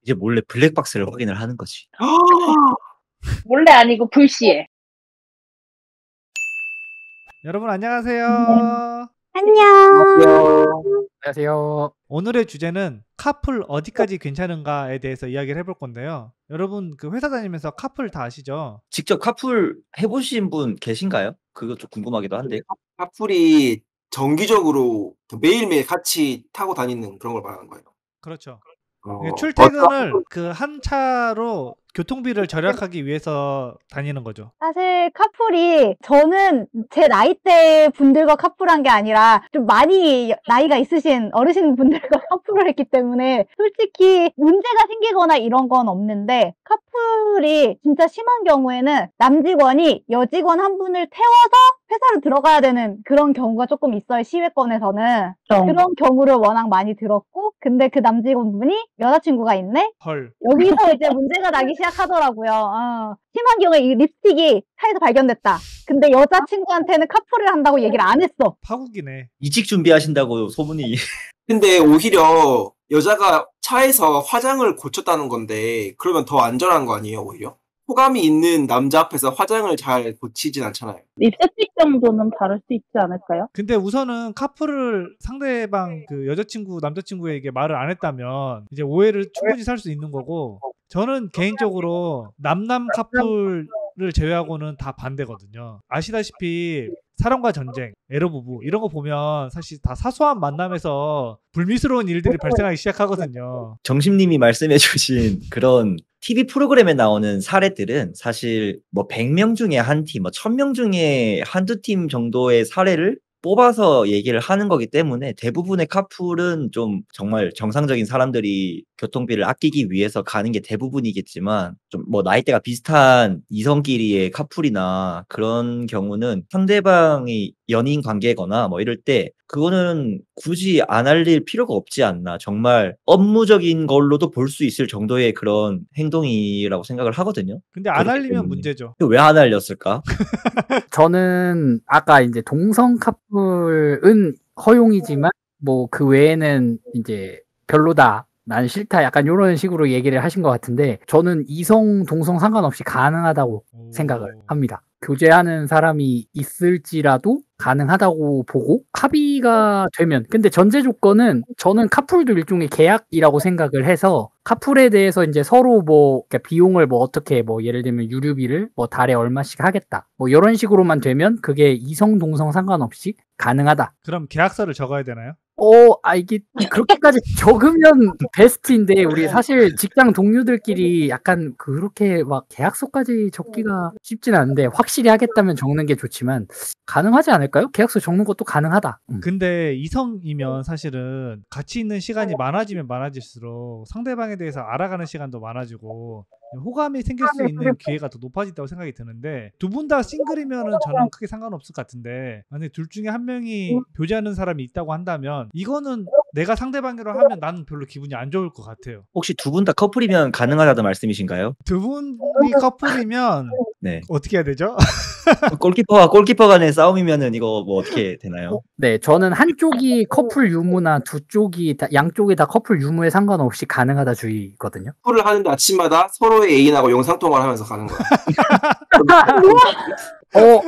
이제 몰래 블랙박스를 확인을 하는 거지. 몰래 아니고 불시에. 여러분 네. 안녕하세요. 안녕. 안녕하세요. 오늘의 주제는 카풀 어디까지 괜찮은가에 대해서 이야기를 해볼 건데요. 여러분 그 회사 다니면서 카풀 다 아시죠? 직접 카풀 해보신 분 계신가요? 그거 좀 궁금하기도 한데. 카풀이 정기적으로 매일매일 같이 타고 다니는 그런 걸 말하는 거예요. 그렇죠. 어, 출퇴근을 그 한 차로 교통비를 절약하기 위해서 다니는 거죠. 사실 카풀이 저는 제 나이대 분들과 카풀한 게 아니라 좀 많이 나이가 있으신 어르신 분들과 카풀을 했기 때문에 솔직히 문제가 생기거나 이런 건 없는데, 카풀이 진짜 심한 경우에는 남직원이 여직원 한 분을 태워서 회사로 들어가야 되는 그런 경우가 조금 있어요, 시외권에서는. 그런 경우를 워낙 많이 들었고, 근데 그 남직원분이 여자친구가 있네? 헐. 여기서 이제 문제가 나기 시작하더라고요. 심한 경우에 이 립스틱이 차에서 발견됐다. 근데 여자친구한테는 카풀을 한다고 얘기를 안 했어. 파국이네. 이직 준비하신다고 소문이. 근데 오히려 여자가 차에서 화장을 고쳤다는 건데 그러면 더 안전한 거 아니에요, 오히려? 호감이 있는 남자 앞에서 화장을 잘 고치진 않잖아요. 립스틱 정도는 바를 수 있지 않을까요? 근데 우선은 카풀을 상대방 그 여자친구 남자친구에게 말을 안 했다면 이제 오해를 충분히 살 수 있는 거고, 저는 개인적으로 남남 카풀을 제외하고는 다 반대거든요. 아시다시피 사랑과 전쟁, 에러 부부 이런 거 보면 사실 다 사소한 만남에서 불미스러운 일들이 발생하기 시작하거든요. 정심님이 말씀해주신 그런 TV 프로그램에 나오는 사례들은 사실 뭐 100명 중에 한 팀, 뭐 1000명 중에 한두 팀 정도의 사례를 뽑아서 얘기를 하는 거기 때문에 대부분의 카풀은 좀 정말 정상적인 사람들이 교통비를 아끼기 위해서 가는 게 대부분이겠지만, 좀 뭐 나이대가 비슷한 이성끼리의 카풀이나 그런 경우는 상대방이 연인 관계거나 뭐 이럴 때 그거는 굳이 안 알릴 필요가 없지 않나. 정말 업무적인 걸로도 볼 수 있을 정도의 그런 행동이라고 생각을 하거든요. 근데 안 알리면 문제죠. 왜 안 알렸을까? 저는 아까 이제 동성 카풀은 허용이지만 뭐 그 외에는 이제 별로다, 난 싫다, 약간 이런 식으로 얘기를 하신 것 같은데, 저는 이성 동성 상관없이 가능하다고 생각을 합니다. 교제하는 사람이 있을지라도 가능하다고 보고 합의가 되면. 근데 전제 조건은 저는 카풀도 일종의 계약이라고 생각을 해서, 카풀에 대해서 이제 서로 뭐 비용을 뭐 어떻게 뭐 예를 들면 유류비를 뭐 달에 얼마씩 하겠다 뭐 이런 식으로만 되면 그게 이성 동성 상관없이 가능하다. 그럼 계약서를 적어야 되나요? 이게 그렇게까지 적으면 베스트인데, 우리 사실 직장 동료들끼리 약간 그렇게 막 계약서까지 적기가 쉽진 않은데, 확실히 하겠다면 적는 게 좋지만 가능하지 않을까요? 계약서 적는 것도 가능하다. 근데 이성이면 사실은 같이 있는 시간이 많아지면 많아질수록 상대방에 대해서 알아가는 시간도 많아지고 호감이 생길 수 있는 기회가 더 높아진다고 생각이 드는데, 두 분 다 싱글이면은 저는 크게 상관없을 것 같은데, 만약에 둘 중에 한 명이 교제하는 사람이 있다고 한다면 이거는 내가 상대방으로 하면 나는 별로 기분이 안 좋을 것 같아요. 혹시 두 분 다 커플이면 가능하다는 말씀이신가요? 두 분이 커플이면 네. 어떻게 해야 되죠? 골키퍼와 골키퍼 간의 싸움이면은 이거 뭐 어떻게 되나요? 네, 저는 한쪽이 커플 유무나 두 쪽이 다, 양쪽이 다 커플 유무에 상관없이 가능하다 주의거든요. 카풀을 하는데 아침마다 서로의 애인하고 영상통화를 하면서 가는 거예요.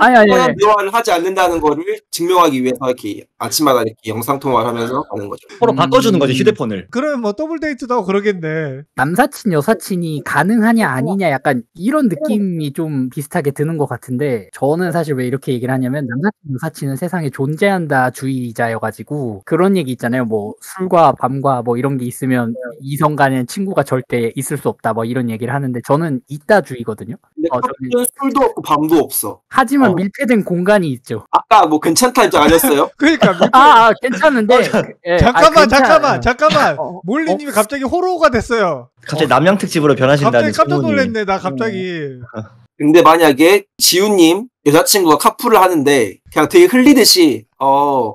아니. 대화를 하지 않는다는 거를 증명하기 위해서 이렇게 아침마다 이렇게 영상통화를 하면서 가는 거죠. 서로 바꿔주는 거지, 휴대폰을. 그러면 뭐 더블 데이트도 하고 그러겠네. 남사친 여사친이 가능하냐 아니냐 약간 이런 느낌이 좀 비슷하게 드는 것 같은데, 저는 사실 왜 이렇게 얘기를 하냐면, 남사친 여사친은 세상에 존재한다 주의자여가지고, 그런 얘기 있잖아요. 뭐 술과 밤과 뭐 이런 게 있으면 이성 간의 친구가 절대 있을 수 없다 뭐 이런 얘기를 하는데, 저는 있다 주의거든요. 근데 카풀은 술도 없고 밤도 없어. 하지만 밀폐된 공간이 있죠. 아까 뭐 괜찮다는 줄 아셨어요? 그러니까 괜찮은데. 예, 잠깐만. 몰리님이 갑자기 호러가 됐어요. 갑자기 남양 특집으로 변하신다는 갑자기 깜짝 소문이. 놀랐네, 나 갑자기. 근데 만약에 지훈님 여자친구가 카풀을 하는데 그냥 되게 흘리듯이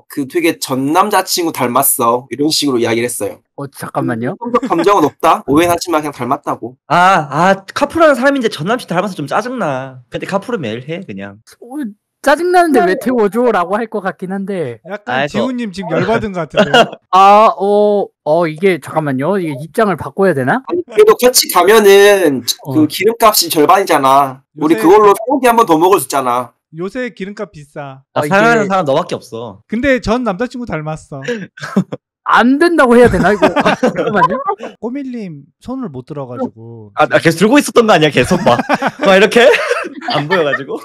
그 되게 전 남자친구 닮았어 이런 식으로 이야기를 했어요. 잠깐만요. 감정은 없다? 오해는 하지만 그냥 닮았다고. 카풀하는 사람인데 전 남친 닮아서 좀 짜증나. 근데 카풀은 매일 해 그냥. 짜증나는데 왜 태워줘라고 할 것 같긴 한데 약간 아이고. 지훈님 지금 열받은 것 같은데. 이게 잠깐만요. 이게 입장을 바꿔야 되나? 아니, 그래도 같이 가면은 어. 그 기름값이 절반이잖아. 우리 요새- 그걸로 소고기 한 번 더 먹을 수 있잖아. 요새 기름값 비싸. 사랑하는 이게 사람 너밖에 없어. 근데 전 남자친구 닮았어. 안 된다고 해야 되나 이거? 잠깐만요. 꼬밀님 손을 못 들어가지고 계속 들고 있었던 거 아니야? 계속 막 이렇게 안 보여가지고.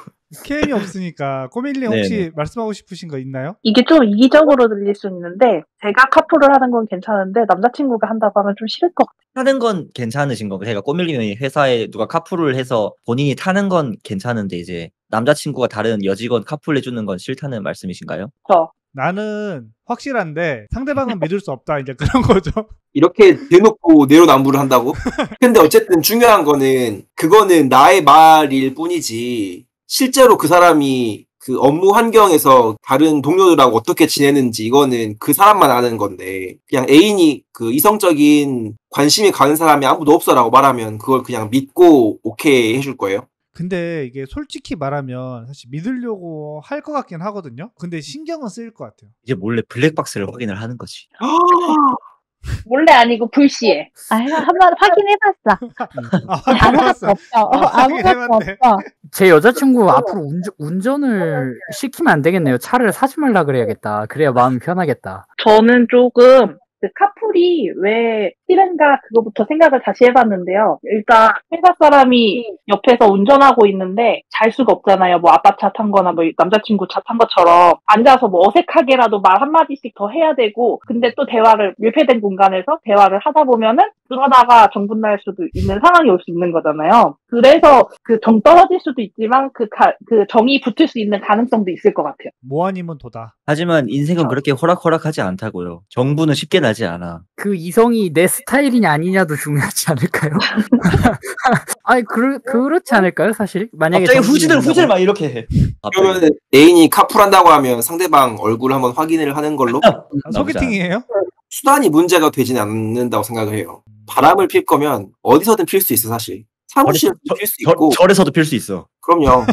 캠이 없으니까 꼬밀님 혹시 네네. 말씀하고 싶으신 거 있나요? 이게 좀 이기적으로 들릴 수 있는데 제가 카풀을 하는 건 괜찮은데 남자친구가 한다고 하면 좀 싫을 것 같아요. 타는 건 괜찮으신 거고, 제가 꼬밀님이 회사에 누가 카풀을 해서 본인이 타는 건 괜찮은데 이제 남자친구가 다른 여직원 카풀 해주는 건 싫다는 말씀이신가요? 나는 확실한데 상대방은 믿을 수 없다 이제 그런 거죠. 이렇게 대놓고 내로남불을 한다고? 근데 어쨌든 중요한 거는 그거는 나의 말일 뿐이지 실제로 그 사람이 그 업무 환경에서 다른 동료들하고 어떻게 지내는지 이거는 그 사람만 아는 건데 그냥 애인이 그 이성적인 관심이 가는 사람이 아무도 없어라고 말하면 그걸 그냥 믿고 오케이 해줄 거예요? 근데 이게 솔직히 말하면 사실 믿으려고 할 것 같긴 하거든요. 근데 신경은 쓰일 것 같아요. 이제 몰래 블랙박스를 확인을 하는 거지. 몰래 아니고 불시에. 한번 확인해봤어. 아, 아무것도 확인해봤어. 없어. 아무것도 확인해봤네. 없어. 제 여자친구 앞으로 운전을 시키면 안 되겠네요. 차를 사지 말라 그래야겠다. 그래야 마음이 편하겠다. 저는 조금 그 카풀이 왜 싫은가 그거부터 생각을 다시 해봤는데요. 일단 회사 사람이 옆에서 운전하고 있는데 잘 수가 없잖아요. 뭐 아빠 차 탄 거나 뭐 남자친구 차 탄 것처럼 앉아서 뭐 어색하게라도 말 한마디씩 더 해야 되고 근데 또 대화를 밀폐된 공간에서 대화를 하다 보면은 그러다가 정분 날 수도 있는 상황이 올 수 있는 거잖아요. 그래서 그 정 떨어질 수도 있지만 그 정이 붙을 수 있는 가능성도 있을 것 같아요. 모아님은 도다. 하지만 인생은 그렇게 호락호락하지 않다고요. 정부는 쉽게 나지 않아. 그 이성이 내 스타일이냐 아니냐도 중요하지 않을까요? 아니 그렇지 않을까요? 사실 만약에 갑자기 정신이 후지들 있다고- 막 이렇게 해. 갑자기. 그러면 애인이 카풀한다고 하면 상대방 얼굴 한번 확인을 하는 걸로 아, 나쁘지 소개팅이에요? 수단이 문제가 되지는 않는다고 생각을 해요. 바람을 필 거면 어디서든 필 수 있어 사실. 사무실에서 필 수 있고 절에서도 필 수 있어. 그럼요.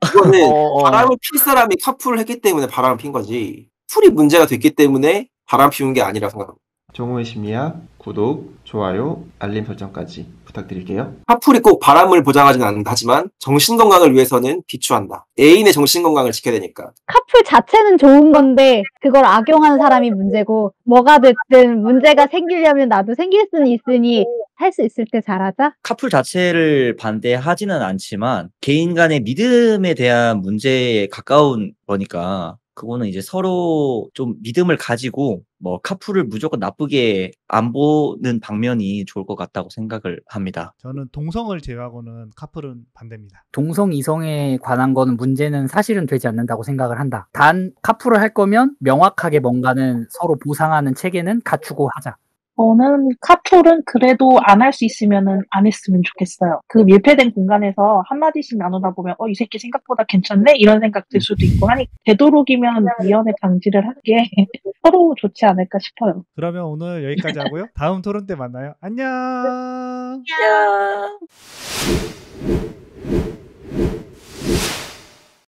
이거는 바람을 필 사람이 카풀을 했기 때문에 바람을 핀 거지. 풀이 문제가 됐기 때문에 바람 피운 게 아니라 생각합니다. 정우의 심리학 구독, 좋아요, 알림 설정까지 부탁드릴게요. 카풀이 꼭 바람을 보장하지는 않는다 하지만 정신건강을 위해서는 비추한다. 애인의 정신건강을 지켜야 되니까. 카풀 자체는 좋은 건데 그걸 악용하는 사람이 문제고 뭐가 됐든 문제가 생기려면 나도 생길 수는 있으니 할 수 있을 때 잘하자. 카풀 자체를 반대하지는 않지만 개인 간의 믿음에 대한 문제에 가까운 거니까 그거는 이제 서로 좀 믿음을 가지고 뭐 카풀을 무조건 나쁘게 안 보는 방면이 좋을 것 같다고 생각을 합니다. 저는 동성을 제외하고는 카풀은 반대입니다. 동성 이성에 관한 거는 문제는 사실은 되지 않는다고 생각을 한다. 단 카풀을 할 거면 명확하게 뭔가는 서로 보상하는 체계는 갖추고 하자. 저는 카풀은 그래도 안 할 수 있으면은 안 했으면 좋겠어요. 그 밀폐된 공간에서 한마디씩 나누다 보면 이 새끼 생각보다 괜찮네? 이런 생각 들 수도 있고 하니 되도록이면 미연에 방지를 하는 게 서로 좋지 않을까 싶어요. 그러면 오늘 여기까지 하고요. 다음 토론 때 만나요. 안녕. 안녕.